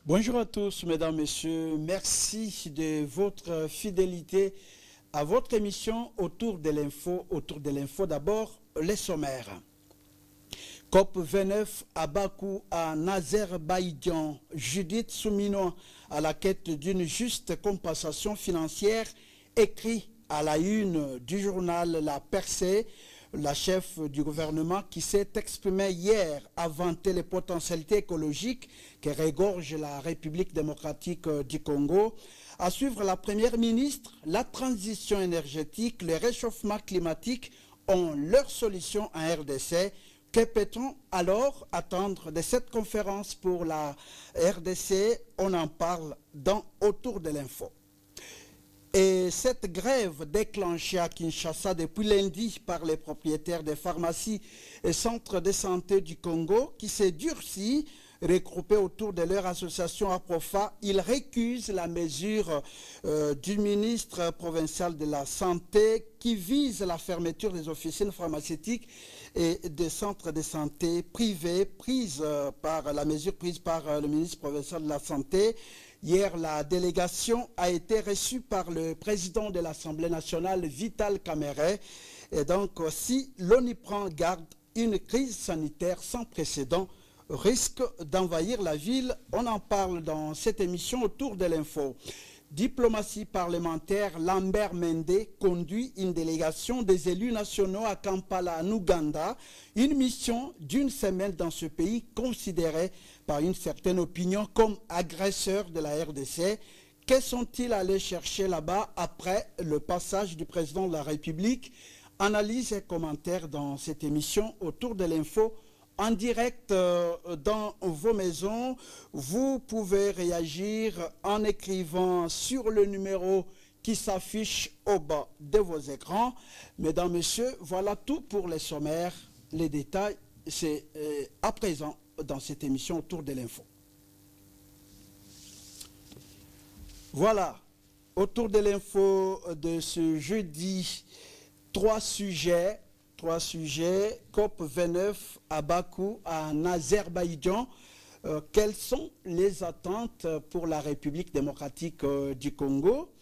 Bonjour à tous, mesdames, messieurs. Merci de votre fidélité à votre émission Autour de l'info. Autour de l'info, d'abord, les sommaires. COP 29 à Bakou, en Azerbaïdjan. Judith Soumino à la quête d'une juste compensation financière, écrit à la une du journal La Percée. La chef du gouvernement qui s'est exprimée hier a vanté les potentialités écologiques que regorge la République démocratique du Congo. À suivre la première ministre, la transition énergétique, le réchauffement climatique ont leur solution en RDC. Que peut-on alors attendre de cette conférence pour la RDC? On en parle dans Autour de l'info. Et cette grève déclenchée à Kinshasa depuis lundi par les propriétaires des pharmacies et centres de santé du Congo qui s'est durcie, regroupés autour de leur association APROFA, ils récusent la mesure du ministre provincial de la Santé qui vise la fermeture des officines pharmaceutiques et des centres de santé privés la mesure prise par le ministre provincial de la Santé. Hier, la délégation a été reçue par le président de l'Assemblée nationale, Vital Kamerhe. Et donc, si l'on y prend garde, une crise sanitaire sans précédent risque d'envahir la ville. On en parle dans cette émission Autour de l'info. Diplomatie parlementaire, Lambert Mende conduit une délégation des élus nationaux à Kampala, en Ouganda, une mission d'une semaine dans ce pays considéré par une certaine opinion comme agresseur de la RDC. Que sont-ils allés chercher là-bas après le passage du président de la République? Analyse et commentaires dans cette émission Autour de l'info. En direct dans vos maisons, vous pouvez réagir en écrivant sur le numéro qui s'affiche au bas de vos écrans. Mesdames, Messieurs, voilà tout pour les sommaires. Les détails, c'est à présent dans cette émission Autour de l'info. Voilà, Autour de l'info de ce jeudi, trois sujets, COP 29 à Bakou, en Azerbaïdjan. Quelles sont les attentes pour la République démocratique du Congo?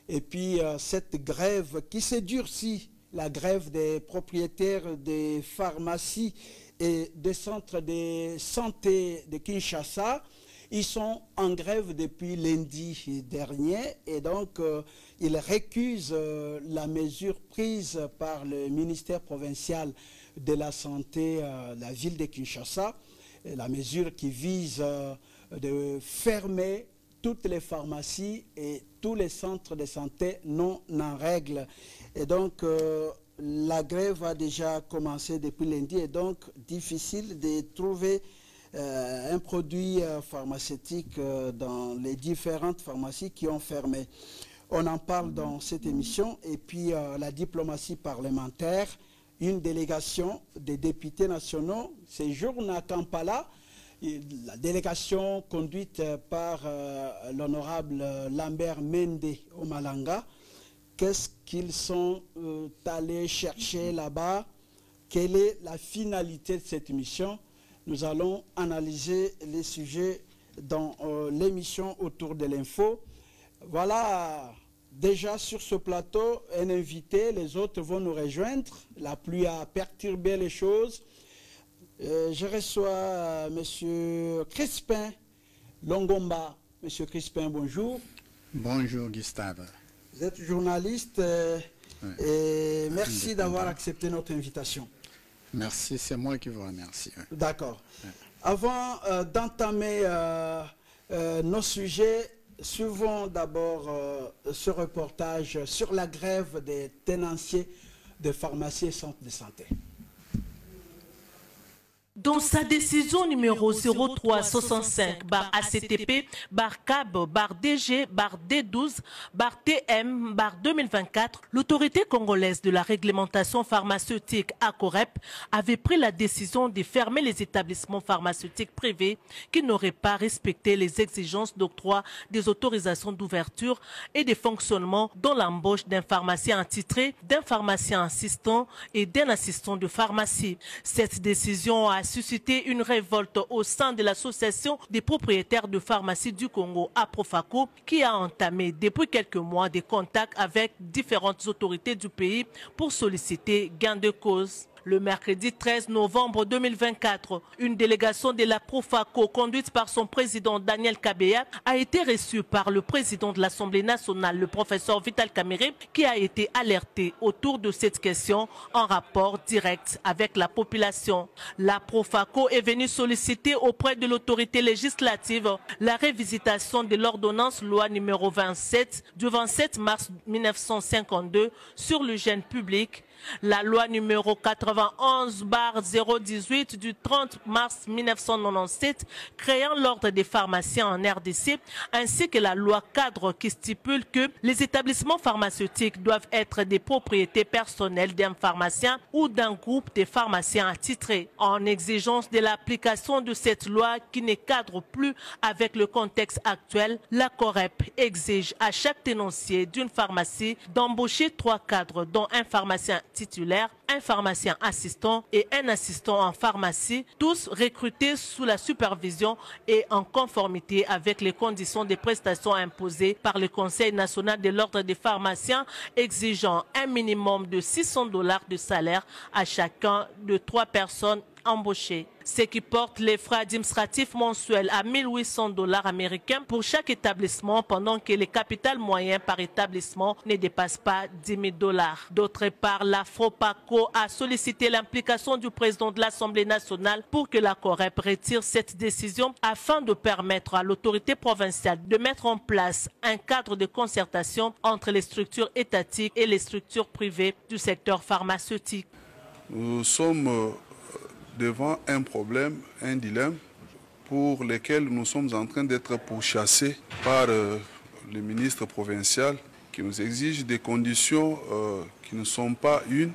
Et puis cette grève qui s'est durcie, la grève des propriétaires des pharmacies et des centres de santé de Kinshasa. Ils sont en grève depuis lundi dernier et donc ils récusent la mesure prise par le ministère provincial de la Santé, la ville de Kinshasa, la mesure qui vise de fermer toutes les pharmacies et tous les centres de santé non en règle. Et donc la grève a déjà commencé depuis lundi et donc difficile de trouver un produit pharmaceutique dans les différentes pharmacies qui ont fermé. On en parle dans cette émission. Et puis la diplomatie parlementaire, une délégation des députés nationaux séjourne à Kampala. La délégation conduite par l'honorable Lambert Mende Omalanga. Qu'est-ce qu'ils sont allés chercher là-bas? Quelle est la finalité de cette mission? Nous allons analyser les sujets dans l'émission Autour de l'info. Voilà, déjà sur ce plateau, un invité, les autres vont nous rejoindre. La pluie a perturbé les choses. Je reçois M. Crispin Longomba. M. Crispin, bonjour. Bonjour Gustave. Vous êtes journaliste et merci d'avoir accepté notre invitation. Merci, c'est moi qui vous remercie. D'accord. Avant d'entamer nos sujets, suivons d'abord ce reportage sur la grève des tenanciers de pharmacies et centres de santé. Dans sa décision numéro 0365-ACTP-CAB-DG-D12-TM-2024, l'autorité congolaise de la réglementation pharmaceutique ACOREP avait pris la décision de fermer les établissements pharmaceutiques privés qui n'auraient pas respecté les exigences d'octroi des autorisations d'ouverture et de fonctionnement dans l'embauche d'un pharmacien attitré, d'un pharmacien assistant et d'un assistant de pharmacie. Cette décision a a suscité une révolte au sein de l'association des propriétaires de pharmacies du Congo, APROFACO, qui a entamé depuis quelques mois des contacts avec différentes autorités du pays pour solliciter gain de cause. Le mercredi 13 novembre 2024, une délégation de la Profaco conduite par son président Daniel Kabeya a été reçue par le président de l'Assemblée nationale, le professeur Vital Kamerhe, qui a été alerté autour de cette question en rapport direct avec la population. La Profaco est venue solliciter auprès de l'autorité législative la révisitation de l'ordonnance loi numéro 27 du 27 mars 1952 sur l'hygiène publique, la loi numéro 91/018 du 30 mars 1997 créant l'ordre des pharmaciens en RDC, ainsi que la loi cadre qui stipule que les établissements pharmaceutiques doivent être des propriétés personnelles d'un pharmacien ou d'un groupe de pharmaciens attitrés. En exigence de l'application de cette loi qui ne cadre plus avec le contexte actuel, la COREP exige à chaque tenancier d'une pharmacie d'embaucher 3 cadres, dont un pharmacien titulaire, un pharmacien assistant et un assistant en pharmacie, tous recrutés sous la supervision et en conformité avec les conditions de prestations imposées par le Conseil national de l'ordre des pharmaciens, exigeant un minimum de $600 de salaire à chacun de 3 personnes embauchés, ce qui porte les frais administratifs mensuels à $1 800 américains pour chaque établissement, pendant que le capital moyen par établissement ne dépasse pas $10 000. D'autre part, la FROPACO a sollicité l'implication du président de l'Assemblée nationale pour que la COREP retire cette décision afin de permettre à l'autorité provinciale de mettre en place un cadre de concertation entre les structures étatiques et les structures privées du secteur pharmaceutique. Nous sommes devant un problème, un dilemme pour lequel nous sommes en train d'être pourchassés par le ministre provincial qui nous exige des conditions qui ne sont pas unes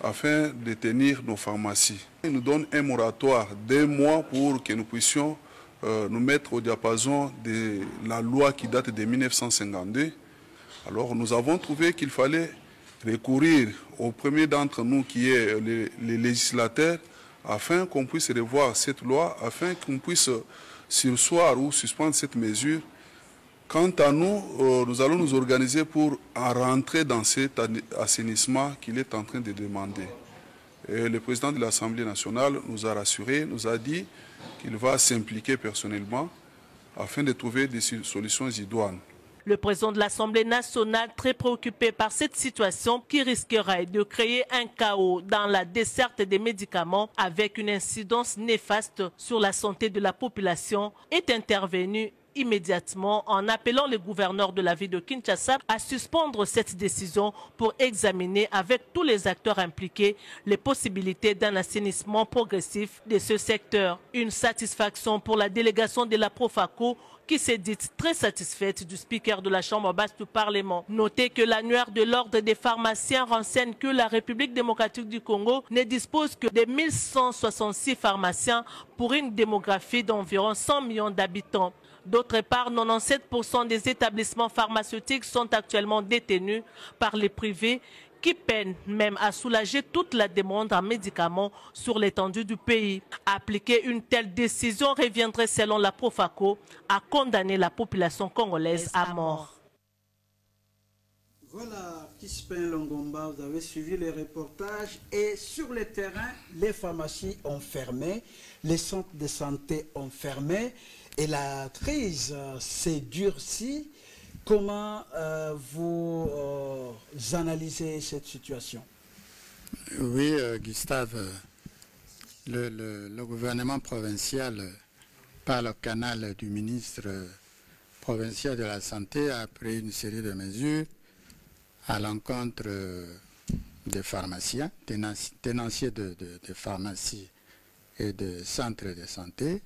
afin de tenir nos pharmacies. Il nous donne un moratoire d'1 mois pour que nous puissions nous mettre au diapason de la loi qui date de 1952. Alors nous avons trouvé qu'il fallait recourir au premier d'entre nous qui est les législateurs afin qu'on puisse revoir cette loi, afin qu'on puisse surseoir ou suspendre cette mesure. Quant à nous, nous allons nous organiser pour rentrer dans cet assainissement qu'il est en train de demander. Et le président de l'Assemblée nationale nous a rassurés, nous a dit qu'il va s'impliquer personnellement afin de trouver des solutions idoines. Le président de l'Assemblée nationale, très préoccupé par cette situation qui risquerait de créer un chaos dans la desserte des médicaments avec une incidence néfaste sur la santé de la population, est intervenu immédiatement en appelant le gouverneur de la ville de Kinshasa à suspendre cette décision pour examiner avec tous les acteurs impliqués les possibilités d'un assainissement progressif de ce secteur. Une satisfaction pour la délégation de la Profaco qui s'est dite très satisfaite du speaker de la Chambre basse du Parlement. Notez que l'annuaire de l'ordre des pharmaciens renseigne que la République démocratique du Congo ne dispose que de 1166 pharmaciens pour une démographie d'environ 100 millions d'habitants. D'autre part, 97% des établissements pharmaceutiques sont actuellement détenus par les privés qui peinent même à soulager toute la demande en médicaments sur l'étendue du pays. Appliquer une telle décision reviendrait, selon la Profaco, à condamner la population congolaise à mort. Voilà, Kispin Longomba, vous avez suivi les reportages et sur le terrain, les pharmacies ont fermé, les centres de santé ont fermé et la crise s'est durcie. Comment vous analysez cette situation? Oui, Gustave, le gouvernement provincial, par le canal du ministre provincial de la Santé, a pris une série de mesures à l'encontre des pharmaciens, tenanciers de pharmacies et de centres de santé,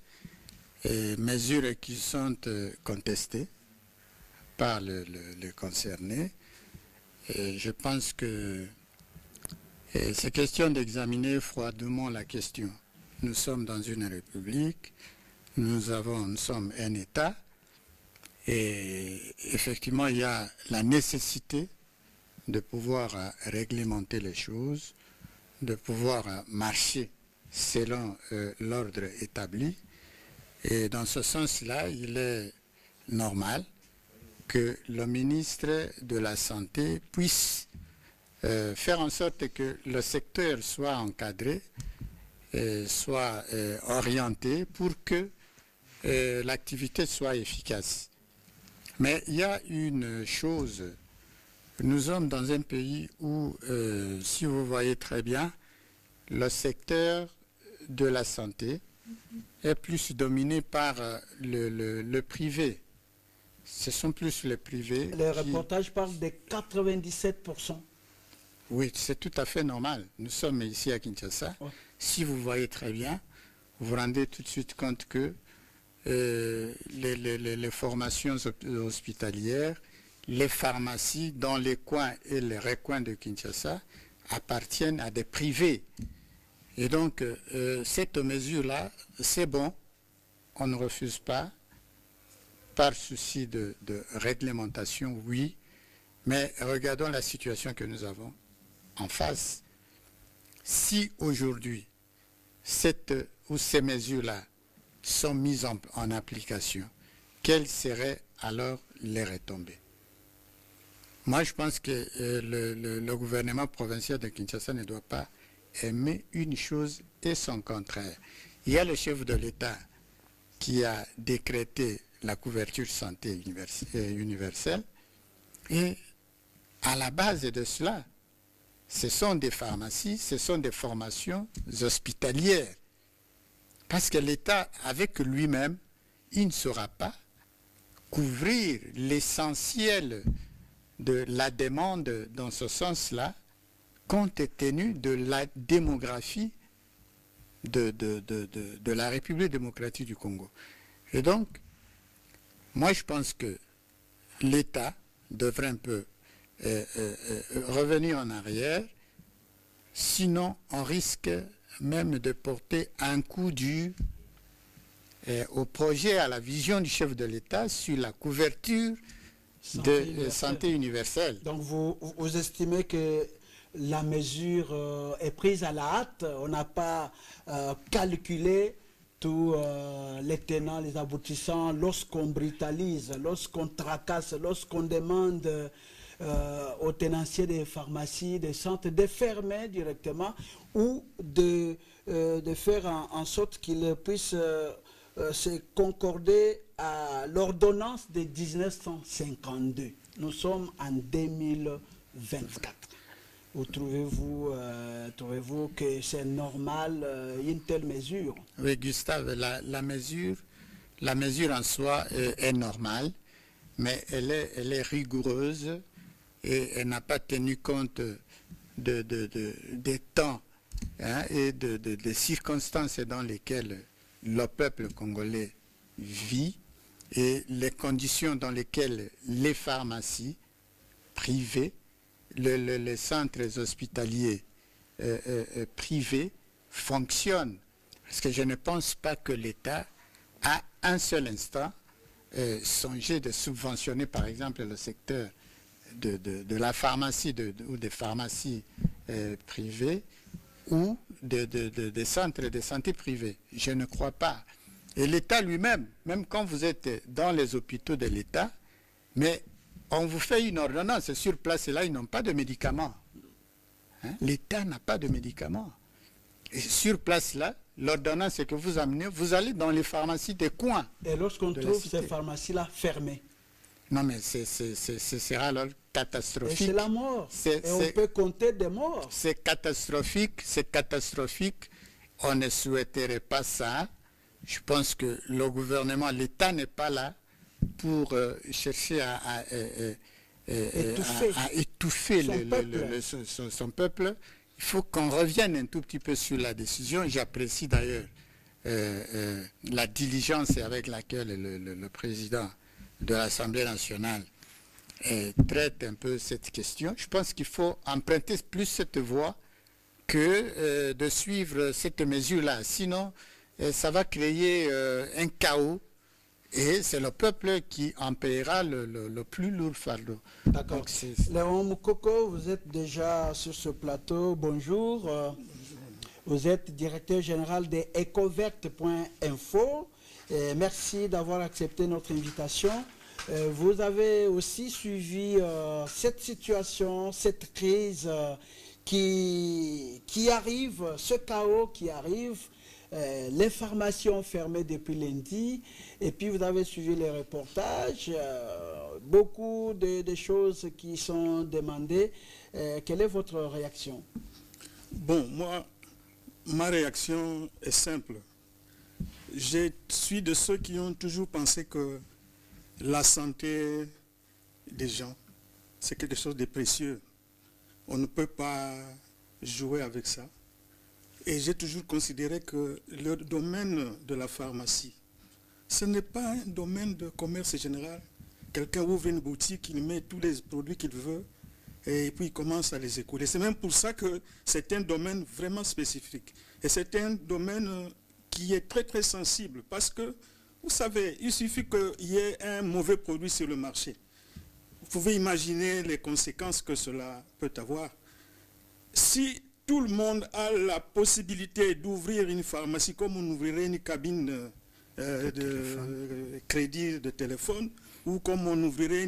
et mesures qui sont contestées par le concerné. Et je pense que c'est question d'examiner froidement la question. Nous sommes dans une république, nous sommes un État, et effectivement il y a la nécessité de pouvoir réglementer les choses, de pouvoir marcher selon l'ordre établi. Et dans ce sens-là, il est normal que le ministre de la Santé puisse faire en sorte que le secteur soit encadré, soit orienté pour que l'activité soit efficace. Mais il y a une chose, nous sommes dans un pays où, si vous voyez très bien, le secteur de la santé est plus dominé par le privé. Ce sont plus les privés. Les reportages parlent de 97%. Oui, c'est tout à fait normal. Nous sommes ici à Kinshasa. Ouais. Si vous voyez très bien, vous vous rendez tout de suite compte que les formations hospitalières, les pharmacies dans les coins et les recoins de Kinshasa appartiennent à des privés. Et donc, cette mesure-là, c'est bon, on ne refuse pas, par souci de réglementation, oui, mais regardons la situation que nous avons en face. Si aujourd'hui, ces mesures-là sont mises en application, quelles seraient alors les retombées? Moi, je pense que le gouvernement provincial de Kinshasa ne doit pas aimer une chose et son contraire. Il y a le chef de l'État qui a décrété la couverture santé universelle et à la base de cela, ce sont des pharmacies, ce sont des formations hospitalières. Parce que l'État, avec lui-même, il ne saura pas couvrir l'essentiel de la demande dans ce sens-là, compte tenu de la démographie de la République démocratique du Congo. Et donc, moi je pense que l'État devrait un peu revenir en arrière, sinon on risque même de porter un coup dur au projet, à la vision du chef de l'État sur la couverture de santé universelle. Donc vous estimez que la mesure est prise à la hâte, on n'a pas calculé tous les tenants, les aboutissants, lorsqu'on brutalise, lorsqu'on tracasse, lorsqu'on demande aux tenanciers des pharmacies, des centres de fermer directement ou de faire en sorte qu'ils puissent se concorder à l'ordonnance de 1952. Nous sommes en 2024. Trouvez-vous que c'est normal une telle mesure? Oui, Gustave, la mesure en soi est normale, mais elle est rigoureuse et elle n'a pas tenu compte des temps et des circonstances dans lesquelles le peuple congolais vit et les conditions dans lesquelles les pharmacies privées, les centres hospitaliers privés fonctionnent. Parce que je ne pense pas que l'État, à un seul instant, songé de subventionner par exemple le secteur de la pharmacie ou des pharmacies privées ou des centres de santé privés. Je ne crois pas. Et l'État lui-même, même quand vous êtes dans les hôpitaux de l'État, mais on vous fait une ordonnance sur place et là, ils n'ont pas de médicaments. Hein? L'État n'a pas de médicaments. Et sur place là, l'ordonnance que vous amenez, vous allez dans les pharmacies des coins. Et lorsqu'on trouve ces pharmacies-là fermées? Non mais ce sera alors catastrophique. Et c'est la mort. Et on peut compter des morts. C'est catastrophique, c'est catastrophique. On ne souhaiterait pas ça. Je pense que le gouvernement, l'État n'est pas là pour chercher à étouffer son peuple. Il faut qu'on revienne un tout petit peu sur la décision. J'apprécie d'ailleurs la diligence avec laquelle le président de l'Assemblée nationale traite un peu cette question. Je pense qu'il faut emprunter plus cette voie que de suivre cette mesure-là. Sinon, ça va créer un chaos et c'est le peuple qui en paiera le plus lourd fardeau. D'accord. Léon Moukoko, vous êtes déjà sur ce plateau. Bonjour. Vous êtes directeur général de ecovert.info. Merci d'avoir accepté notre invitation. Vous avez aussi suivi cette situation, cette crise qui arrive, ce chaos qui arrive. Les pharmacies ont fermé depuis lundi et puis vous avez suivi les reportages, beaucoup de choses qui sont demandées. Quelle est votre réaction? Bon, moi, ma réaction est simple. Je suis de ceux qui ont toujours pensé que la santé des gens, c'est quelque chose de précieux. On ne peut pas jouer avec ça. Et j'ai toujours considéré que le domaine de la pharmacie, ce n'est pas un domaine de commerce général. Quelqu'un ouvre une boutique, il met tous les produits qu'il veut et puis il commence à les écouler. C'est même pour ça que c'est un domaine vraiment spécifique. Et c'est un domaine qui est très très sensible parce que, vous savez, il suffit qu'il y ait un mauvais produit sur le marché. Vous pouvez imaginer les conséquences que cela peut avoir. Si tout le monde a la possibilité d'ouvrir une pharmacie comme on ouvrirait une cabine de crédit de téléphone ou comme on ouvrirait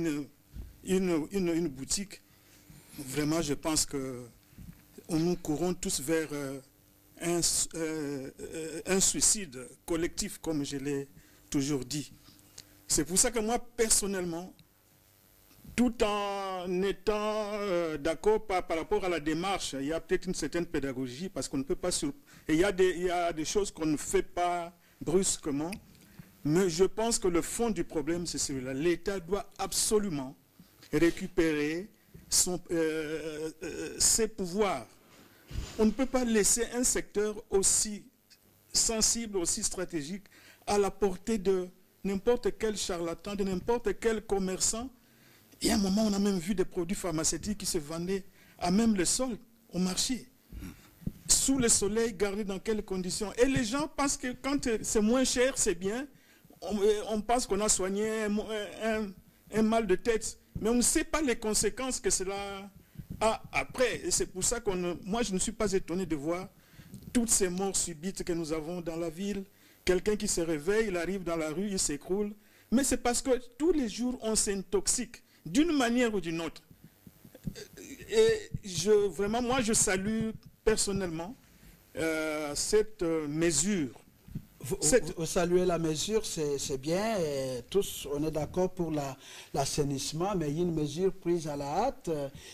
une boutique, vraiment je pense que nous courons tous vers un suicide collectif, comme je l'ai toujours dit. C'est pour ça que moi, personnellement, tout en étant d'accord par rapport à la démarche, il y a peut-être une certaine pédagogie, parce qu'on ne peut pas... Et il y a des choses qu'on ne fait pas brusquement, mais je pense que le fond du problème, c'est celui-là. L'État doit absolument récupérer ses pouvoirs. On ne peut pas laisser un secteur aussi sensible, aussi stratégique, à la portée de n'importe quel charlatan, de n'importe quel commerçant. Il y a un moment, on a même vu des produits pharmaceutiques qui se vendaient à même le sol, au marché. Sous le soleil, gardés dans quelles conditions? Et les gens pensent que quand c'est moins cher, c'est bien. On pense qu'on a soigné un mal de tête. Mais on ne sait pas les conséquences que cela a après. Et c'est pour ça que moi, je ne suis pas étonné de voir toutes ces morts subites que nous avons dans la ville. Quelqu'un qui se réveille, il arrive dans la rue, il s'écroule. Mais c'est parce que tous les jours, on s'intoxique d'une manière ou d'une autre. Et vraiment, moi, je salue personnellement cette mesure. Vous saluez la mesure, c'est bien, et tous on est d'accord pour l'assainissement, mais il y a une mesure prise à la hâte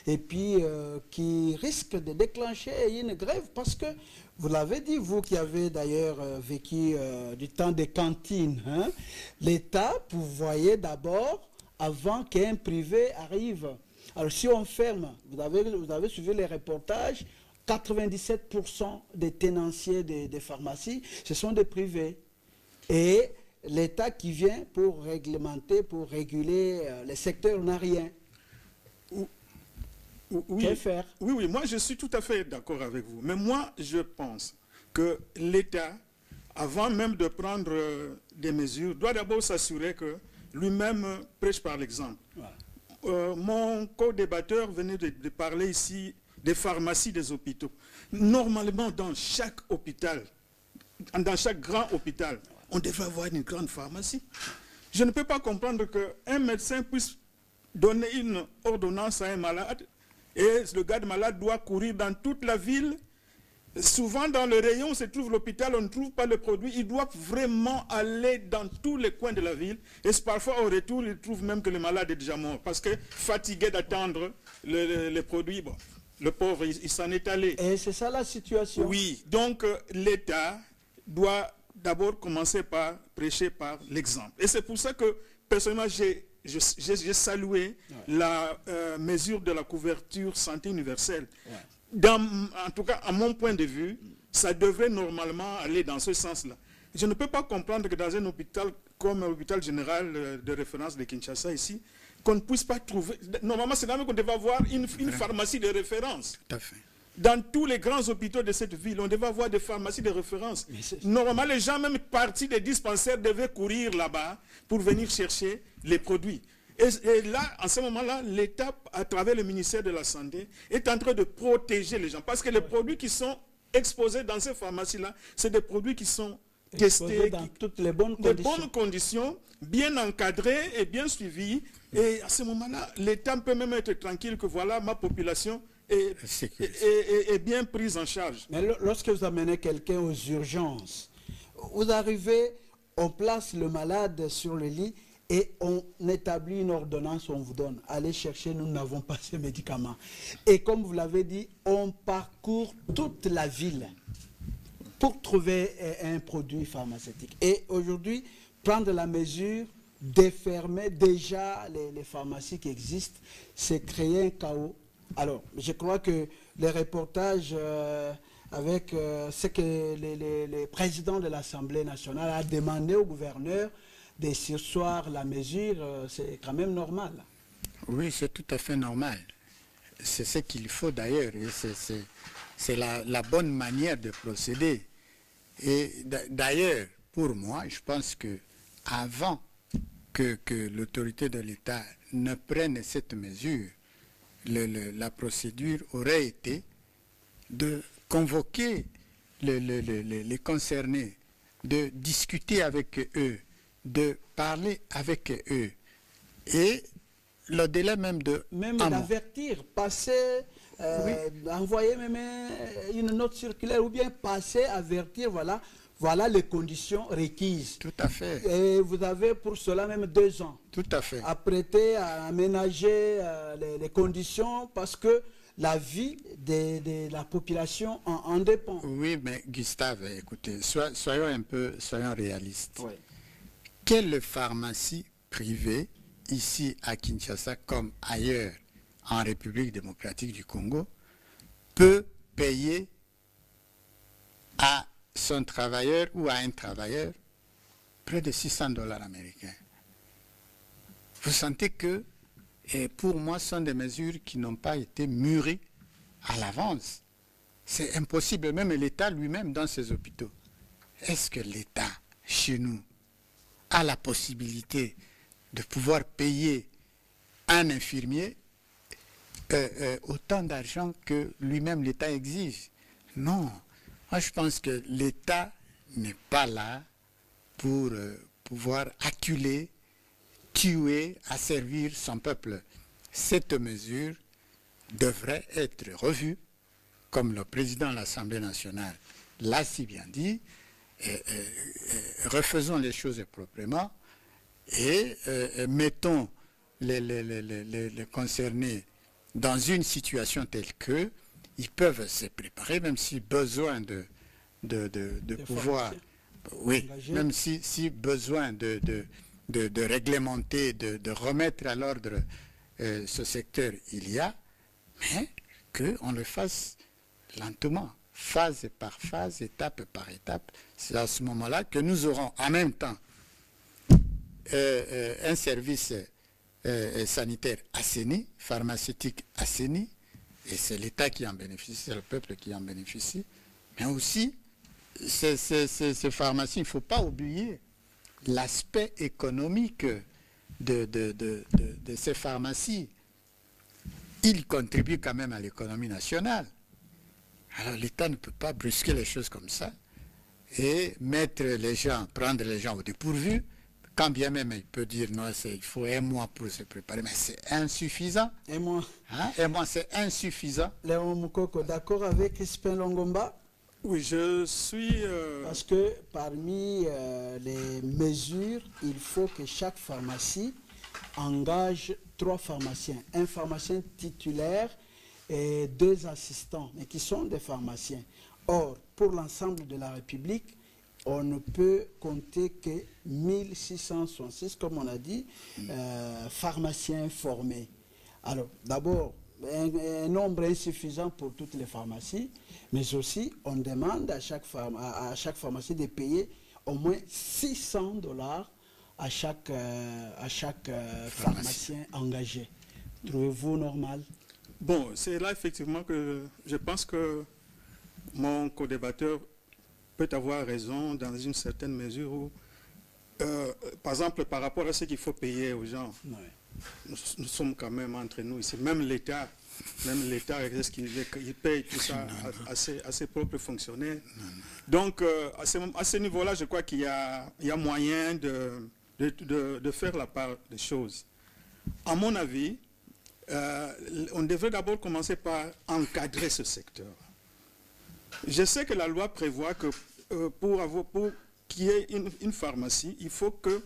et puis qui risque de déclencher une grève parce que, vous l'avez dit, vous qui avez d'ailleurs vécu du temps des cantines, hein, l'État, vous voyez d'abord avant qu'un privé arrive. Alors si on ferme, vous avez suivi les reportages, 97% des tenanciers des pharmacies, ce sont des privés. Et l'État qui vient pour réglementer, pour réguler les secteurs n'a rien. Oui, que faire? Oui, moi je suis tout à fait d'accord avec vous. Mais moi je pense que l'État, avant même de prendre des mesures, doit d'abord s'assurer que lui-même prêche par l'exemple. Voilà. Mon co-débatteur venait de parler ici des pharmacies des hôpitaux. Normalement, dans chaque hôpital, dans chaque grand hôpital, on devrait avoir une grande pharmacie. Je ne peux pas comprendre qu'un médecin puisse donner une ordonnance à un malade et le gars de malade doit courir dans toute la ville. Souvent, dans le rayon où se trouve l'hôpital, on ne trouve pas le produit. Il doit vraiment aller dans tous les coins de la ville. Et parfois, au retour, il trouve même que le malade est déjà mort. Parce que fatigué d'attendre les produits, bon, le pauvre, il s'en est allé. Et c'est ça la situation. Oui, donc l'État doit d'abord commencer par prêcher par l'exemple. Et c'est pour ça que, personnellement, j'ai salué la mesure de la couverture santé universelle. Ouais. En tout cas, à mon point de vue, ça devrait normalement aller dans ce sens-là. Je ne peux pas comprendre que dans un hôpital comme l'hôpital général de référence de Kinshasa ici, qu'on ne puisse pas trouver... Normalement, c'est là même qu'on devait avoir une pharmacie de référence. Tout à fait. Dans tous les grands hôpitaux de cette ville, on devait avoir des pharmacies de référence. Normalement, les gens, même partis des dispensaires, devaient courir là-bas pour venir chercher les produits. Et là, en ce moment-là, l'État, à travers le ministère de la Santé, est en train de protéger les gens. Parce que les produits qui sont exposés dans ces pharmacies-là, c'est des produits qui sont Exposés testés dans toutes les bonnes de conditions. bonnes conditions, bien encadrés et bien suivis. Et à ce moment-là, l'État peut même être tranquille que voilà, ma population est bien prise en charge. Mais lorsque vous amenez quelqu'un aux urgences, vous arrivez, on place le malade sur le lit et on établit une ordonnance, on vous donne. Allez chercher, nous n'avons pas ces médicaments. Et comme vous l'avez dit, on parcourt toute la ville pour trouver un produit pharmaceutique. Et aujourd'hui, prendre la mesure de fermer déjà les pharmacies qui existent, c'est créer un chaos. Alors, je crois que les reportages avec ce que le président de l'Assemblée nationale a demandé au gouverneur de surseoir la mesure, c'est quand même normal. Oui, c'est tout à fait normal. C'est ce qu'il faut d'ailleurs. C'est la bonne manière de procéder. Et d'ailleurs, pour moi, je pense que avant que l'autorité de l'État ne prenne cette mesure, la procédure aurait été de convoquer les concernés, de discuter avec eux, de parler avec eux. Et le délai même de... Même d'avertir, passer, envoyer même une note circulaire ou bien passer, avertir, voilà les conditions requises. Tout à fait. Et vous avez pour cela même 2 ans. Tout à fait. À prêter, à aménager les conditions parce que la vie de la population en dépend. Oui, mais Gustave, écoutez, soyons réalistes. Oui. Quelle pharmacie privée, ici à Kinshasa comme ailleurs en République démocratique du Congo, peut payer à son travailleur ou à un travailleur près de $600 américains? Vous sentez que, et pour moi, ce sont des mesures qui n'ont pas été mûries à l'avance. C'est impossible, même l'État lui-même dans ses hôpitaux. Est-ce que l'État, chez nous, a la possibilité de pouvoir payer un infirmier autant d'argent que lui-même l'État exige? Non. Moi, je pense que l'État n'est pas là pour pouvoir acculer, tuer, asservir son peuple. Cette mesure devrait être revue, comme le président de l'Assemblée nationale l'a si bien dit. Refaisons les choses proprement et mettons les concernés dans une situation telle que ils peuvent se préparer, même si besoin de pouvoir, oui, même si besoin de réglementer, de remettre à l'ordre ce secteur il y a, mais qu'on le fasse lentement, phase par phase, étape par étape. C'est à ce moment-là que nous aurons en même temps un service sanitaire assaini, pharmaceutique assaini, et c'est l'État qui en bénéficie, c'est le peuple qui en bénéficie, mais aussi ces pharmacies, il ne faut pas oublier l'aspect économique de ces pharmacies. Ils contribuent quand même à l'économie nationale. Alors l'État ne peut pas brusquer les choses comme ça et prendre les gens au dépourvu, quand bien même il peut dire non, il faut 1 mois pour se préparer, mais c'est insuffisant. 1 mois. Hein? 1 mois, c'est insuffisant. Léon Moukoko, d'accord avec Crispin Longomba? Oui, je suis... Parce que parmi les mesures, il faut que chaque pharmacie engage 3 pharmaciens. Un pharmacien titulaire et 2 assistants, mais qui sont des pharmaciens. Or, pour l'ensemble de la République, on ne peut compter que 1666, comme on a dit, pharmaciens formés. Alors, d'abord, un nombre insuffisant pour toutes les pharmacies, mais aussi on demande à chaque pharmacie de payer au moins $600 à chaque pharmacien engagé. Trouvez-vous normal? Bon, c'est là effectivement que je pense que mon co-débatteur peut avoir raison dans une certaine mesure où, par exemple, par rapport à ce qu'il faut payer aux gens, Oui. nous sommes quand même entre nous ici. Même l'État Même l'État, est-ce qu'il paye tout ça à ses propres fonctionnaires? Donc, à ce niveau-là, je crois qu'il y a moyen de faire la part des choses. À mon avis, on devrait d'abord commencer par encadrer ce secteur. Je sais que la loi prévoit que pour qu'il y ait une pharmacie, il faut que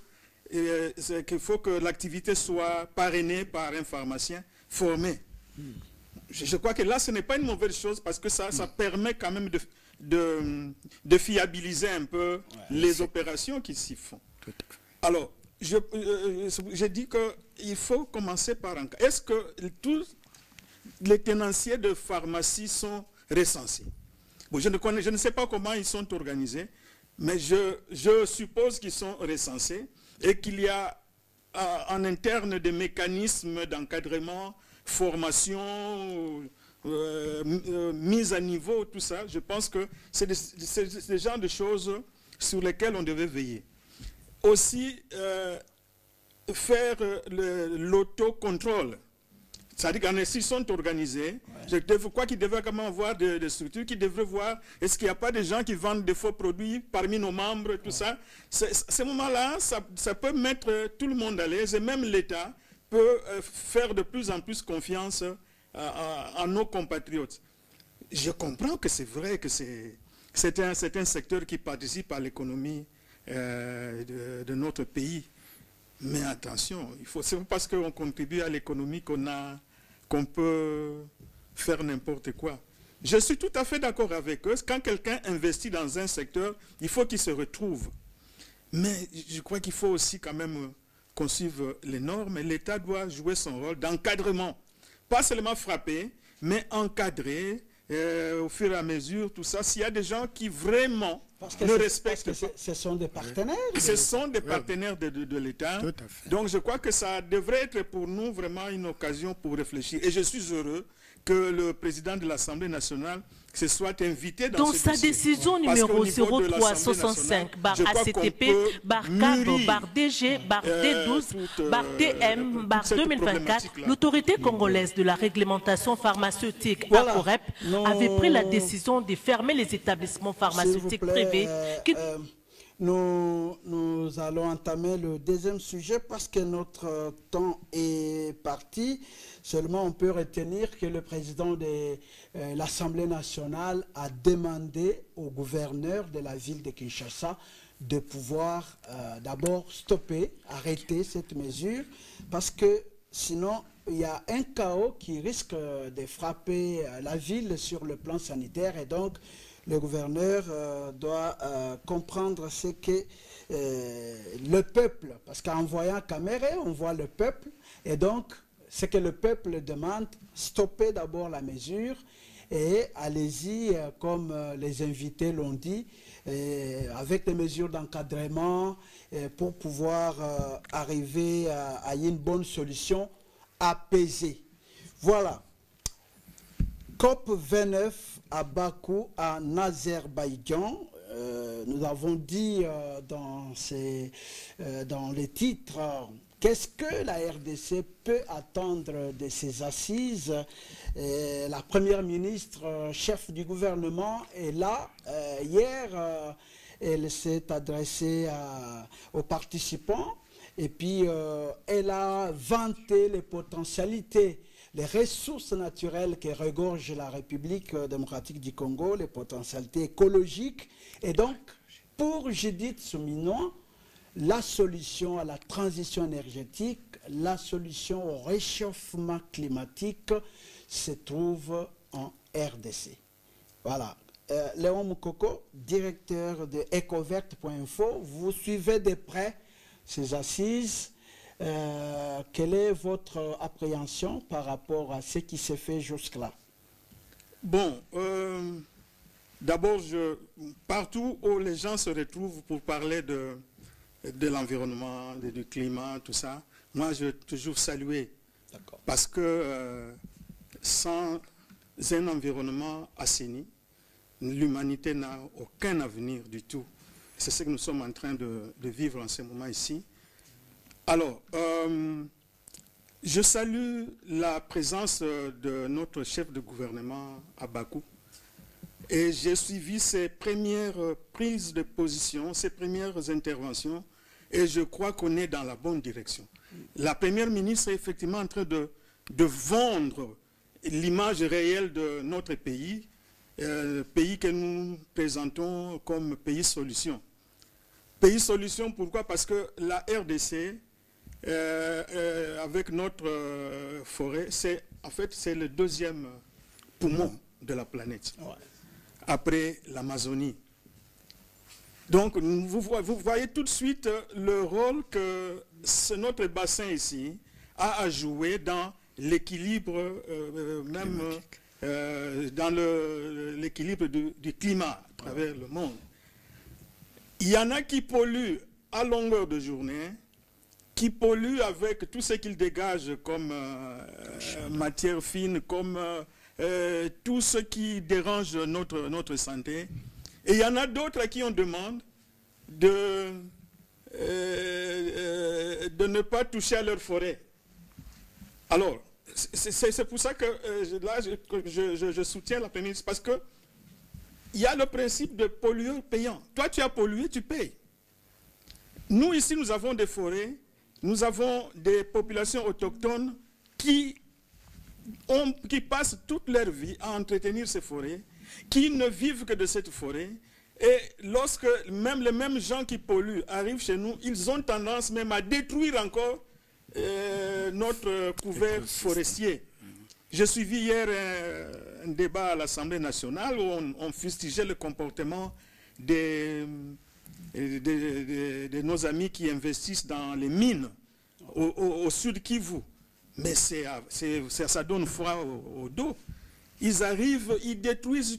l'activité soit parrainée par un pharmacien formé. Je crois que là, ce n'est pas une mauvaise chose parce que ça permet quand même de fiabiliser un peu les opérations qui s'y font. Alors, je dis qu'il faut commencer par encadrer. Est-ce que tous les tenanciers de pharmacie sont recensés? Bon, je ne sais pas comment ils sont organisés, mais je suppose qu'ils sont recensés et qu'il y a en interne des mécanismes d'encadrement, formation, mise à niveau, tout ça. Je pense que c'est des genres de choses sur lesquelles on devait veiller. Aussi, faire l'autocontrôle. C'est-à-dire qu'en s'ils sont organisés, je crois qu'il devrait quand même avoir des structures qui devraient voir est-ce qu'il n'y a pas des gens qui vendent des faux produits parmi nos membres, tout ça. Ces moments-là, ça peut mettre tout le monde à l'aise et même l'État peut faire de plus en plus confiance à nos compatriotes. Je comprends que c'est vrai que c'est un secteur qui participe à l'économie de notre pays. Mais attention, c'est pas parce qu'on contribue à l'économie qu'on peut faire n'importe quoi. Je suis tout à fait d'accord avec eux. Quand quelqu'un investit dans un secteur, il faut qu'il se retrouve. Mais je crois qu'il faut aussi quand même qu'on suive les normes. L'État doit jouer son rôle d'encadrement. Pas seulement frapper, mais encadrer au fur et à mesure, tout ça. S'il y a des gens qui vraiment ne respectent pas. Ce sont des partenaires. Ce sont des partenaires de l'État. Donc je crois que ça devrait être pour nous vraiment une occasion pour réfléchir. Et je suis heureux que le président de l'Assemblée nationale se soit invité dans sa décision numéro 0365/ACTP/4-DG/D12/TM/2024, l'autorité congolaise de la réglementation pharmaceutique ACOREP avait pris la décision de fermer les établissements pharmaceutiques privés qui... Nous allons entamer le deuxième sujet parce que notre temps est parti. Seulement, on peut retenir que le président de l'Assemblée nationale a demandé au gouverneur de la ville de Kinshasa de pouvoir d'abord arrêter cette mesure parce que sinon, il y a un chaos qui risque de frapper la ville sur le plan sanitaire et donc le gouverneur doit comprendre ce que le peuple, parce qu'en voyant Caméré, on voit le peuple, et donc ce que le peuple demande, stopper d'abord la mesure, et allez-y, comme les invités l'ont dit, avec des mesures d'encadrement, pour pouvoir arriver à une bonne solution apaisée. Voilà. COP 29 à Bakou, en Azerbaïdjan. Nous avons dit dans les titres, qu'est-ce que la RDC peut attendre de ces assises? La première ministre, chef du gouvernement, est là. Hier, elle s'est adressée aux participants et puis elle a vanté les potentialités, les ressources naturelles qui regorgent la République démocratique du Congo, les potentialités écologiques. Et donc, pour Judith Souminois, la solution à la transition énergétique, la solution au réchauffement climatique se trouve en RDC. Voilà. Léon Moukoko, directeur de ecovert.info, vous suivez de près ces assises. Quelle est votre appréhension par rapport à ce qui s'est fait jusque-là? Bon, d'abord, partout où les gens se retrouvent pour parler de l'environnement, du climat, tout ça, moi, je vais toujours saluer. Parce que sans un environnement assaini, l'humanité n'a aucun avenir du tout. C'est ce que nous sommes en train de vivre en ce moment ici. Alors, Je salue la présence de notre chef de gouvernement à Bakou et j'ai suivi ses premières prises de position, ses premières interventions et je crois qu'on est dans la bonne direction. La première ministre est effectivement en train de vendre l'image réelle de notre pays, pays que nous présentons comme pays solution. Pays solution, pourquoi? Parce que la RDC, avec notre forêt, en fait, c'est le deuxième poumon de la planète, après l'Amazonie. Donc, vous voyez tout de suite le rôle que notre bassin ici a à jouer dans l'équilibre, même dans l'équilibre du climat à travers le monde. Il y en a qui polluent à longueur de journée, qui polluent avec tout ce qu'ils dégagent comme matière fine, comme tout ce qui dérange notre santé. Et il y en a d'autres à qui on demande de ne pas toucher à leur forêt. Alors, c'est pour ça que là, je soutiens la Première ministre, parce que il y a le principe de pollueur payant. Toi, tu as pollué, tu payes. Nous, ici, nous avons des forêts, nous avons des populations autochtones qui passent toute leur vie à entretenir ces forêts, qui ne vivent que de cette forêt. Et lorsque même les mêmes gens qui polluent arrivent chez nous, ils ont tendance même à détruire encore notre couvert forestier. J'ai suivi hier un débat à l'Assemblée nationale où on fustigeait le comportement de nos amis qui investissent dans les mines au sud Kivu. Mais ça donne froid au dos. Ils arrivent, ils détruisent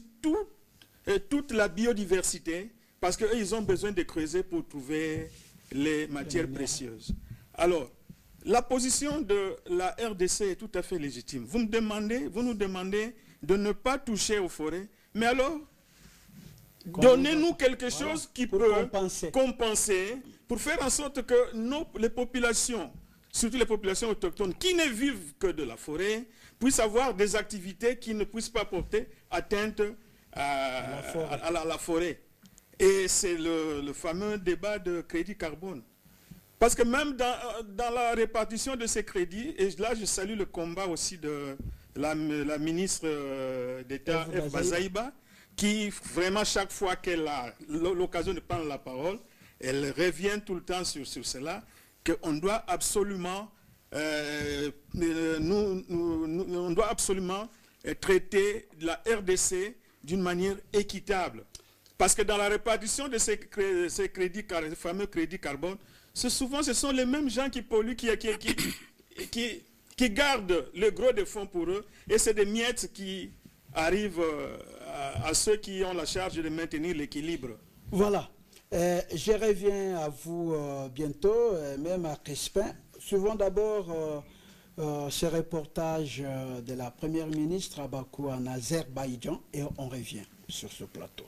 toute la biodiversité parce qu'ils ont besoin de creuser pour trouver les matières précieuses. Alors, la position de la RDC est tout à fait légitime. Vous nous demandez de ne pas toucher aux forêts, mais alors, donnez-nous quelque chose qui peut compenser pour faire en sorte que les populations, surtout les populations autochtones, qui ne vivent que de la forêt, puissent avoir des activités qui ne puissent pas porter atteinte à la forêt. Et c'est le fameux débat de crédit carbone. Parce que même dans la répartition de ces crédits, et là je salue le combat aussi de la ministre d'État, F. Bazaïba, qui vraiment chaque fois qu'elle a l'occasion de prendre la parole, elle revient tout le temps sur cela, qu'on doit absolument, on doit absolument traiter la RDC d'une manière équitable. Parce que dans la répartition de ces crédits, ces fameux crédits carbone, ce sont les mêmes gens qui polluent, qui gardent le gros des fonds pour eux, et c'est des miettes qui arrivent à ceux qui ont la charge de maintenir l'équilibre. Voilà. Je reviens à vous bientôt, même à Crespin. Suivons d'abord ce reportage de la Première ministre à Bakou en Azerbaïdjan et on revient sur ce plateau.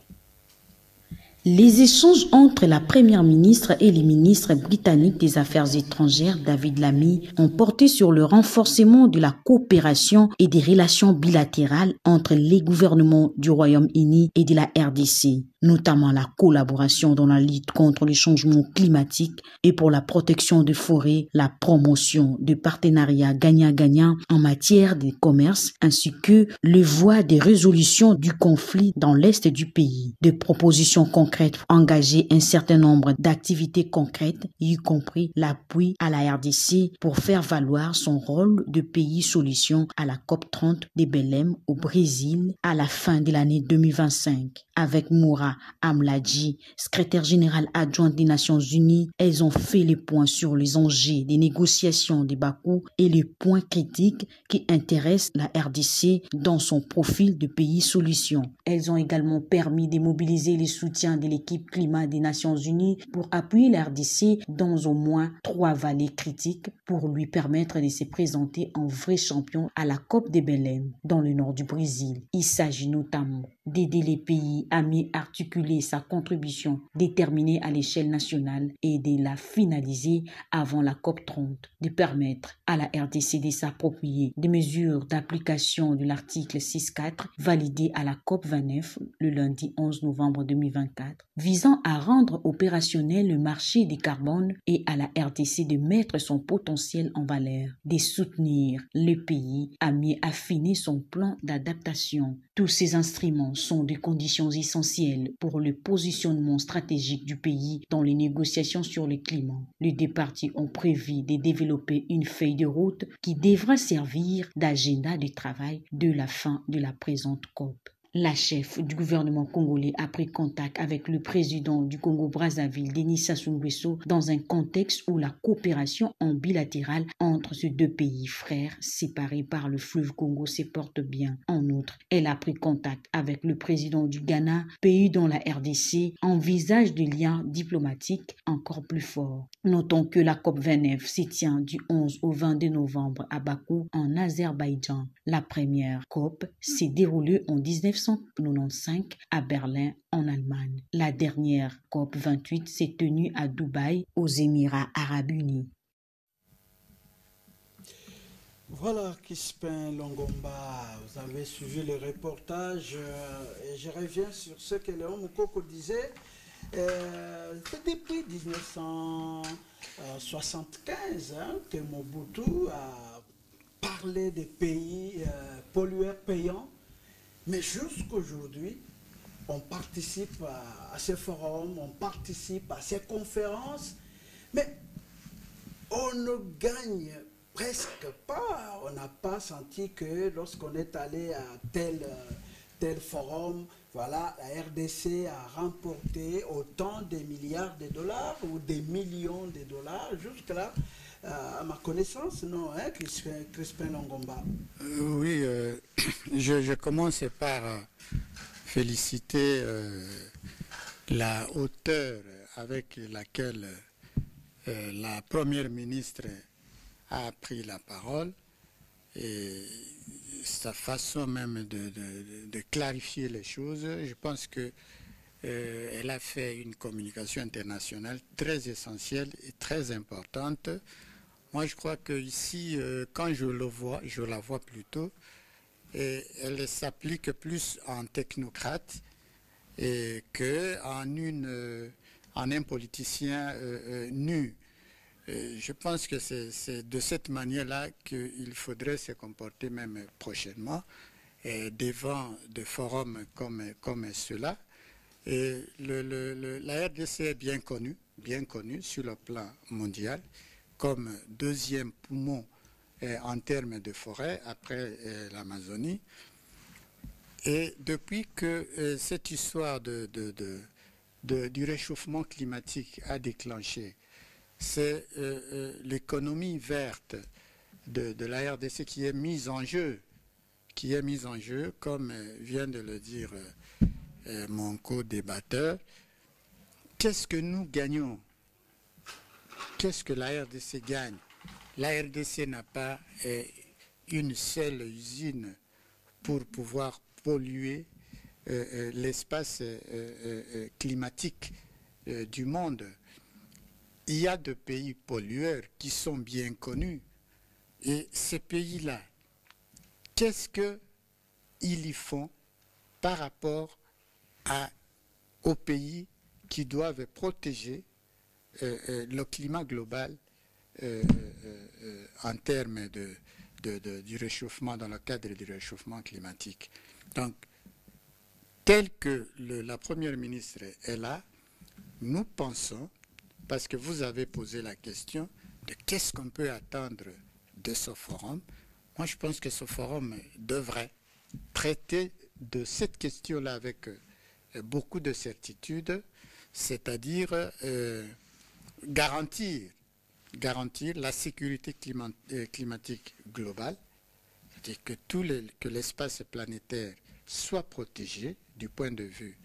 Les échanges entre la Première ministre et les ministres britanniques des Affaires étrangères, David Lammy, ont porté sur le renforcement de la coopération et des relations bilatérales entre les gouvernements du Royaume-Uni et de la RDC, notamment la collaboration dans la lutte contre les changements climatiques et pour la protection des forêts, la promotion de partenariats gagnant-gagnant en matière de commerce, ainsi que les voies de résolution du conflit dans l'est du pays. Des propositions concrètes engager un certain nombre d'activités concrètes, y compris l'appui à la RDC pour faire valoir son rôle de pays solution à la COP30 de Belém au Brésil à la fin de l'année 2025. Avec Moura Amladji, secrétaire général adjoint des Nations Unies, elles ont fait le point sur les enjeux des négociations de Bakou et les points critiques qui intéressent la RDC dans son profil de pays solution. Elles ont également permis de mobiliser les soutiens de l'équipe climat des Nations Unies pour appuyer la RDC dans au moins 3 vallées critiques pour lui permettre de se présenter en vrai champion à la COP de Belém dans le nord du Brésil. Il s'agit notamment d'aider les pays à mieux articuler sa contribution déterminée à l'échelle nationale et de la finaliser avant la COP30, de permettre à la RDC de s'approprier des mesures d'application de l'article 6.4 validé à la COP29 le lundi 11 novembre 2024, visant à rendre opérationnel le marché du carbone et à la RDC de mettre son potentiel en valeur, de soutenir le pays à mieux affiner son plan d'adaptation. Tous ces instruments sont des conditions essentielles pour le positionnement stratégique du pays dans les négociations sur le climat. Les deux parties ont prévu de développer une feuille de route qui devra servir d'agenda de travail de la fin de la présente COP. La chef du gouvernement congolais a pris contact avec le président du Congo-Brazzaville, Denis Sassou Nguesso, dans un contexte où la coopération en bilatéral entre ces deux pays frères séparés par le fleuve Congo se porte bien. En outre, elle a pris contact avec le président du Ghana, pays dont la RDC envisage des liens diplomatiques encore plus forts. Notons que la COP29 se tient du 11 au 22 novembre à Bakou, en Azerbaïdjan. La première COP s'est déroulée en 1995 à Berlin, en Allemagne. La dernière COP 28 s'est tenue à Dubaï, aux Émirats arabes unis. Voilà, Crispin Longomba, vous avez suivi le reportage et je reviens sur ce que Léon Moukoko disait. C'est depuis 1975 que Mobutu a parlé des pays pollueurs payants. Mais jusqu'aujourd'hui, on participe à ces forums, on participe à ces conférences, mais on ne gagne presque pas. On n'a pas senti que lorsqu'on est allé à tel forum, voilà, la RDC a remporté autant de milliards de dollars ou des millions de dollars. Jusque-là, à ma connaissance, non, hein, Crispin Longomba. Oui, je commence par féliciter la hauteur avec laquelle la première ministre a pris la parole et sa façon même de clarifier les choses. Je pense que elle a fait une communication internationale très essentielle et très importante. Moi, je crois qu'ici, quand je la vois plutôt, elle s'applique plus en technocrate qu'en un politicien nu. Je pense que c'est de cette manière-là qu'il faudrait se comporter même prochainement devant des forums comme ceux-là. Et la RDC est bien connue sur le plan mondial comme deuxième poumon en termes de forêt après l'Amazonie. Et depuis que cette histoire du réchauffement climatique a déclenché, c'est l'économie verte de la RDC qui est mise en jeu, comme vient de le dire mon co-débatteur. Qu'est-ce que nous gagnons? Qu'est-ce que la RDC gagne? La RDC n'a pas une seule usine pour pouvoir polluer l'espace climatique du monde. Il y a des pays pollueurs qui sont bien connus. Et ces pays-là, qu'est-ce qu'ils y font par rapport aux pays qui doivent protéger le climat global en termes du réchauffement, dans le cadre du réchauffement climatique. Donc, tel que la Première ministre est là, nous pensons, parce que vous avez posé la question de qu'est-ce qu'on peut attendre de ce forum. Moi, je pense que ce forum devrait traiter de cette question-là avec beaucoup de certitude, c'est-à-dire garantir la sécurité climatique globale, c'est-à-dire que l'espace planétaire soit protégé du point de vue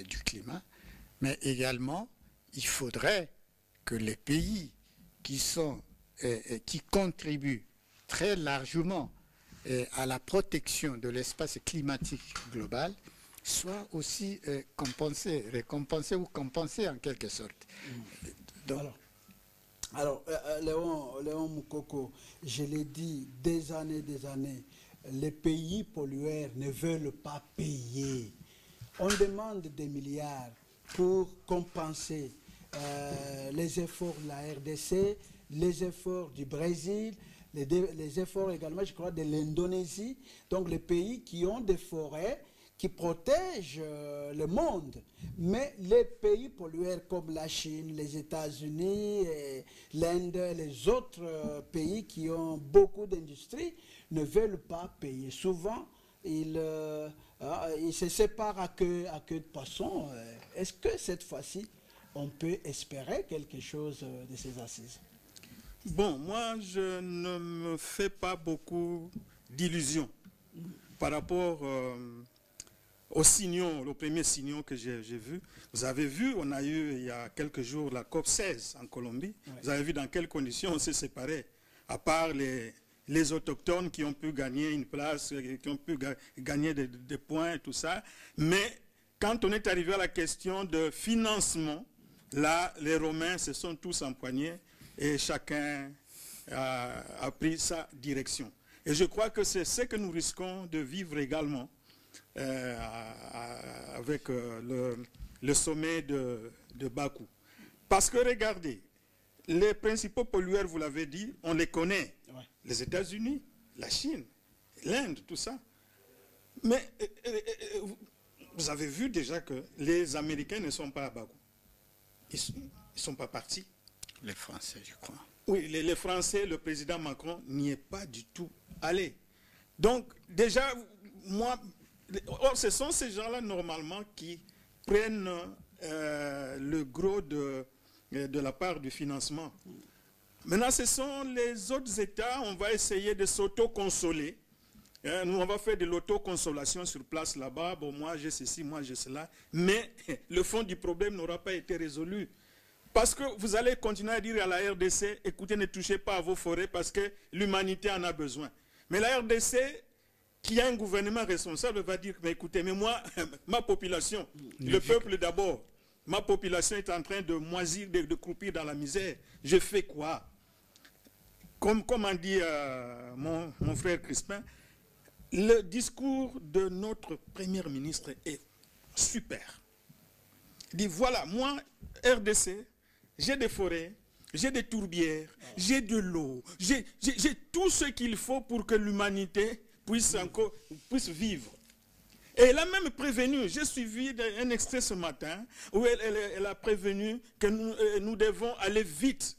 du climat, mais également, il faudrait que les pays qui contribuent très largement à la protection de l'espace climatique global soit aussi récompensé ou compensé en quelque sorte. Donc, alors Léon Moukoko, je l'ai dit des années, les pays pollueurs ne veulent pas payer. On demande des milliards pour compenser les efforts de la RDC, les efforts du Brésil, les efforts également, je crois, de l'Indonésie. Donc les pays qui ont des forêts qui protègent le monde. Mais les pays pollueurs comme la Chine, les États-Unis, l'Inde, les autres pays qui ont beaucoup d'industries ne veulent pas payer. Souvent, ils se séparent à queue de poisson. Est-ce que cette fois-ci, on peut espérer quelque chose de ces assises? Bon, moi, je ne me fais pas beaucoup d'illusions par rapport aux signaux, aux premiers signaux que j'ai vus. Vous avez vu, on a eu il y a quelques jours la COP 16 en Colombie. Ouais. Vous avez vu dans quelles conditions on s'est séparés, à part les autochtones qui ont pu gagner une place, qui ont pu gagner des points et tout ça. Mais quand on est arrivé à la question de financement, là, les Romains se sont tous empoignés et chacun a pris sa direction. Et je crois que c'est ce que nous risquons de vivre également avec le sommet de Bakou. Parce que regardez, les principaux pollueurs, vous l'avez dit, on les connaît. Ouais. Les États-Unis, la Chine, l'Inde, tout ça. Mais vous avez vu déjà que les Américains ne sont pas à Bakou. Ils ne sont pas partis. Les Français, je crois. Oui, les Français, le président Macron n'y est pas du tout allé. Donc, déjà, moi... Or, ce sont ces gens-là, normalement, qui prennent le gros de la part du financement. Maintenant, ce sont les autres États, on va essayer de s'auto-consoler. Nous, on va faire de l'autoconsolation sur place là-bas. Bon, moi, j'ai ceci, moi, j'ai cela. Mais le fond du problème n'aura pas été résolu. Parce que vous allez continuer à dire à la RDC, écoutez, ne touchez pas à vos forêts parce que l'humanité en a besoin. Mais la RDC... qui a un gouvernement responsable va dire, mais écoutez, mais moi, ma population, le peuple d'abord, ma population est en train de moisir, de croupir dans la misère. Je fais quoi? Comme a dit mon frère Crispin, le discours de notre Premier ministre est super. Il dit, voilà, moi, RDC, j'ai des forêts, j'ai des tourbières, j'ai de l'eau, j'ai tout ce qu'il faut pour que l'humanité puisse vivre. Et elle a même prévenu, j'ai suivi un extrait ce matin, où elle a prévenu que nous devons aller vite.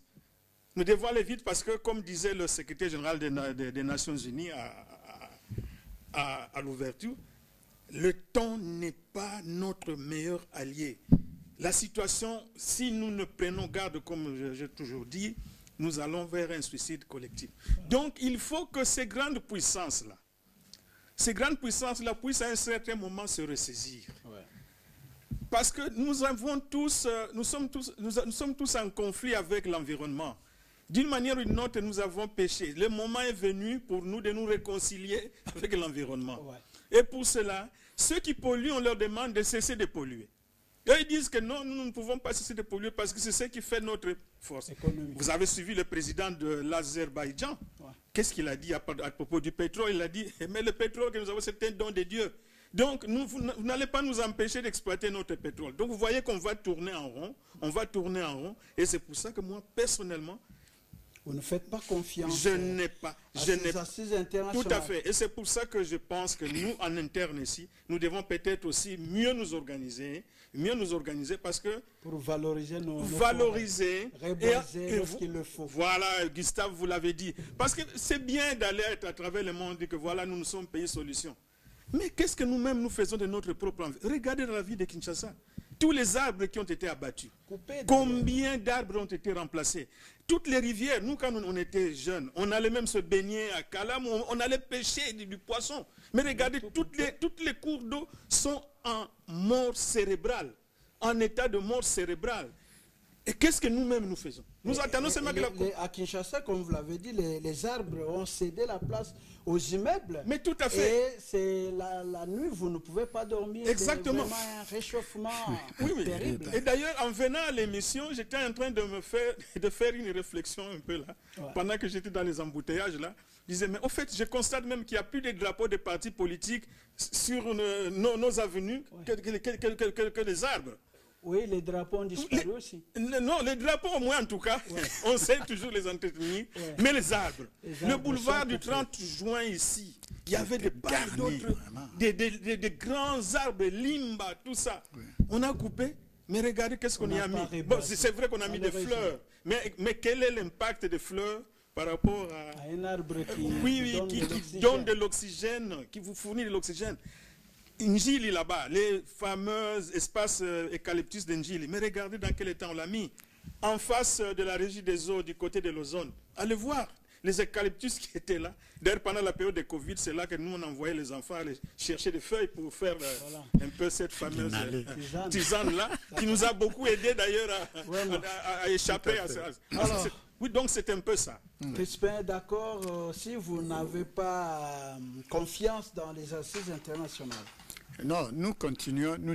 Nous devons aller vite parce que, comme disait le secrétaire général des Nations Unies à l'ouverture, le temps n'est pas notre meilleur allié. La situation, si nous ne prenons garde, comme j'ai toujours dit, nous allons vers un suicide collectif. Donc, il faut que ces grandes puissances-là, puissent à un certain moment se ressaisir. Ouais. Parce que nous sommes tous en conflit avec l'environnement. D'une manière ou d'une autre, nous avons péché. Le moment est venu pour nous de nous réconcilier avec l'environnement. Ouais. Et pour cela, ceux qui polluent, on leur demande de cesser de polluer. Et ils disent que non, nous ne pouvons pas cesser de polluer parce que c'est ce qui fait notre force. Économique. Vous avez suivi le président de l'Azerbaïdjan. Ouais. Qu'est-ce qu'il a dit à propos du pétrole? Il a dit, mais le pétrole que nous avons, c'est un don de Dieu. Donc, vous n'allez pas nous empêcher d'exploiter notre pétrole. Donc, vous voyez qu'on va tourner en rond. Et c'est pour ça que moi, personnellement, vous ne faites pas confiance. Je n'ai pas. Assises internationales. Tout à fait. Et c'est pour ça que je pense que nous, en interne ici, nous devons peut-être aussi mieux nous organiser parce que... Pour valoriser nos valoriser. Reboiser lorsqu'il le faut. Voilà, Gustave, vous l'avez dit. Parce que c'est bien d'aller à travers le monde et que voilà, nous sommes pays solutions. Mais qu'est-ce que nous-mêmes nous faisons de notre propre envie? Regardez dans la ville de Kinshasa. Tous les arbres qui ont été abattus. Combien d'arbres ont été remplacés? Toutes les rivières, nous quand on était jeunes, on allait même se baigner à Kalam, on allait pêcher du poisson. Mais regardez, toutes les cours d'eau sont en mort cérébrale, en état de mort cérébrale. Et qu'est-ce que nous-mêmes nous faisons? Nous attendons seulement que la... À Kinshasa, comme vous l'avez dit, les arbres ont cédé la place aux immeubles. Mais tout à fait. Et c'est la nuit, vous ne pouvez pas dormir. Exactement. C'est vraiment un réchauffement terrible. Et d'ailleurs, en venant à l'émission, j'étais en train de faire une réflexion un peu là. Ouais. Pendant que j'étais dans les embouteillages là. Je disais, mais au fait, je constate même qu'il n'y a plus de drapeaux de partis politiques sur nos avenues que des arbres. Oui, les drapeaux ont disparu aussi. Non, les drapeaux au moins en tout cas, on sait toujours les entretenir, mais les arbres. Le boulevard du 30 juin ici, il y avait des barres d'autres, des grands arbres, limba, tout ça. On a coupé, mais regardez qu'est-ce qu'on y a mis. Bon, c'est vrai qu'on a mis des fleurs, mais quel est l'impact des fleurs par rapport à un arbre qui donne de l'oxygène, qui vous fournit de l'oxygène? Njili là-bas, les fameux espaces eucalyptus d'Njili. Mais regardez dans quel état on l'a mis. En face de la régie des eaux, du côté de l'ozone. Allez voir les eucalyptus qui étaient là. D'ailleurs, pendant la période de Covid, c'est là que nous, on envoyait les enfants aller chercher des feuilles pour faire un peu cette fameuse tisane-là, qui nous a beaucoup aidé d'ailleurs à échapper à ça. Oui, donc c'est un peu ça. Crispin, d'accord, si vous n'avez pas confiance dans les assises internationales. Non, nous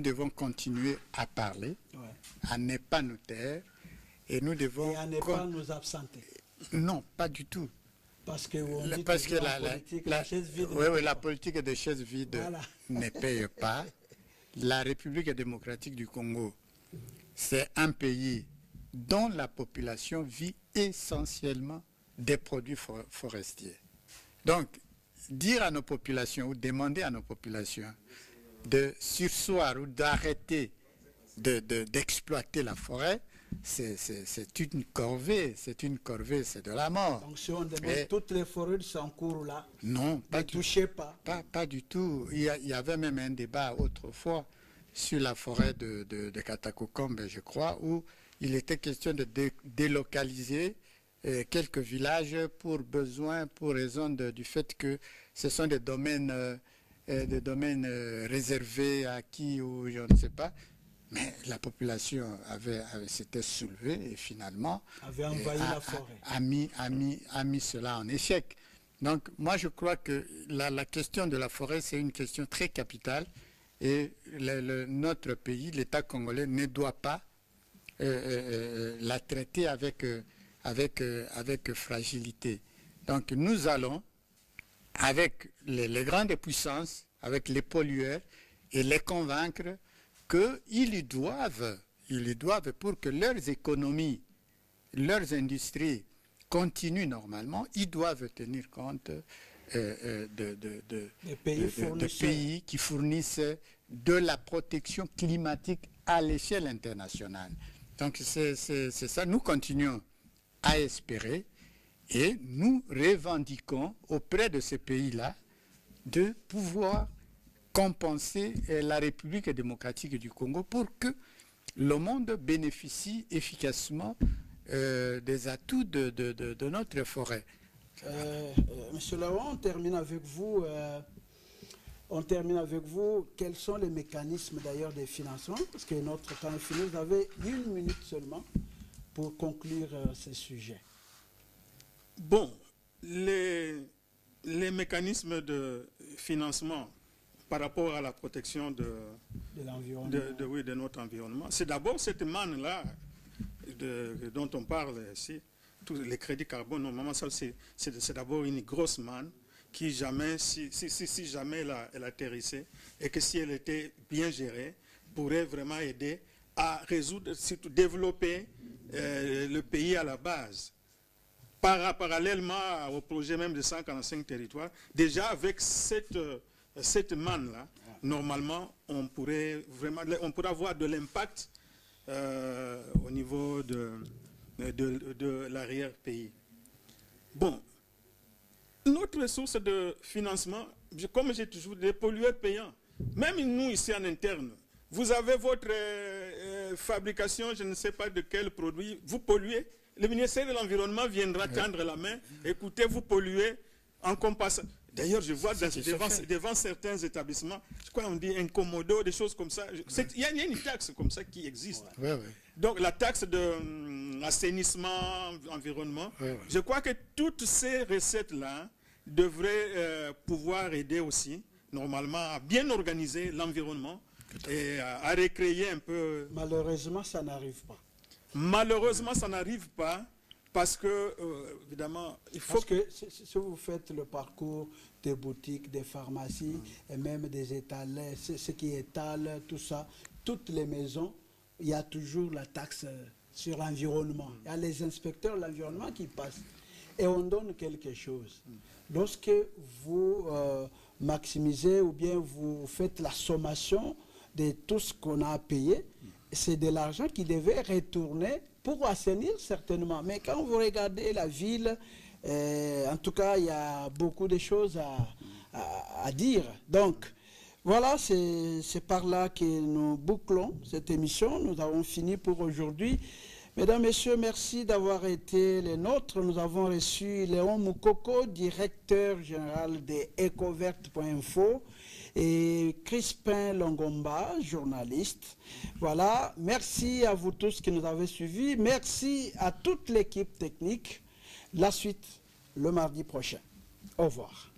devons continuer à parler, à ne pas nous taire, et nous devons... Et à ne pas nous absenter. Non, pas du tout. Parce que, la politique des chaises vides ne paye pas. La République démocratique du Congo, c'est un pays dont la population vit essentiellement des produits forestiers. Donc, dire à nos populations ou demander à nos populations de surseoir ou d'arrêter d'exploiter la forêt, c'est une corvée, c'est de la mort. Donc si on demande toutes les forêts de son cours là, non, ne touchez pas. Pas du tout. Il y avait même un débat autrefois sur la forêt de Katakokombe, je crois, où il était question de délocaliser quelques villages pour raison du fait que ce sont des domaines réservés, acquis ou je ne sais pas. Mais la population s'était soulevée et finalement avait envahi la forêt. A mis cela en échec. Donc moi je crois que la question de la forêt c'est une question très capitale et notre pays, l'État congolais, ne doit pas la traiter avec fragilité. Donc nous allons, avec les grandes puissances, avec les pollueurs, et les convaincre qu'ils y doivent, pour que leurs économies, leurs industries continuent normalement, ils doivent tenir compte de pays qui fournissent de la protection climatique à l'échelle internationale. Donc c'est ça, nous continuons à espérer et nous revendiquons auprès de ces pays-là de pouvoir compenser la République démocratique du Congo pour que le monde bénéficie efficacement des atouts de notre forêt. Monsieur Laurent, on termine avec vous. Quels sont les mécanismes d'ailleurs des financements? Parce que notre temps est fini. Vous avez 1 minute seulement pour conclure ce sujet. Bon, les mécanismes de financement par rapport à la protection de notre environnement, c'est d'abord cette manne-là dont on parle ici. Tous les crédits carbone, normalement, c'est d'abord une grosse manne qui jamais, si jamais elle atterrissait et que si elle était bien gérée, pourrait vraiment aider à résoudre, surtout développer le pays à la base. Parallèlement au projet même de 145 territoires, déjà avec cette manne-là, normalement, on pourrait avoir de l'impact au niveau de l'arrière-pays. Bon, notre source de financement, comme j'ai toujours dit, des pollueurs payants. Même nous, ici en interne, vous avez votre fabrication, je ne sais pas de quel produit, vous polluez, le ministère de l'Environnement viendra tendre la main, écoutez, vous polluez en compensation. D'ailleurs, je vois devant certains établissements, je crois qu'on dit un commodo, des choses comme ça. Il y a une taxe comme ça qui existe. Donc la taxe d'assainissement, environnement, je crois que toutes ces recettes-là devraient pouvoir aider aussi, normalement, à bien organiser l'environnement et à recréer un peu... Malheureusement, ça n'arrive pas. Malheureusement, ça n'arrive pas parce que, évidemment, il faut... Parce que si vous faites le parcours des boutiques, des pharmacies et même des étalés, ce qui étale, tout ça, toutes les maisons, il y a toujours la taxe sur l'environnement. Il y a les inspecteurs de l'environnement qui passent et on donne quelque chose. Lorsque vous maximisez ou bien vous faites la sommation de tout ce qu'on a payé, c'est de l'argent qui devait retourner pour assainir certainement. Mais quand vous regardez la ville, en tout cas, il y a beaucoup de choses à dire. Donc, voilà, c'est par là que nous bouclons cette émission. Nous avons fini pour aujourd'hui. Mesdames, Messieurs, merci d'avoir été les nôtres. Nous avons reçu Léon Moukoko, directeur général de ecovert.info, et Crispin Longomba, journaliste. Voilà, merci à vous tous qui nous avez suivis. Merci à toute l'équipe technique. La suite, le mardi prochain. Au revoir.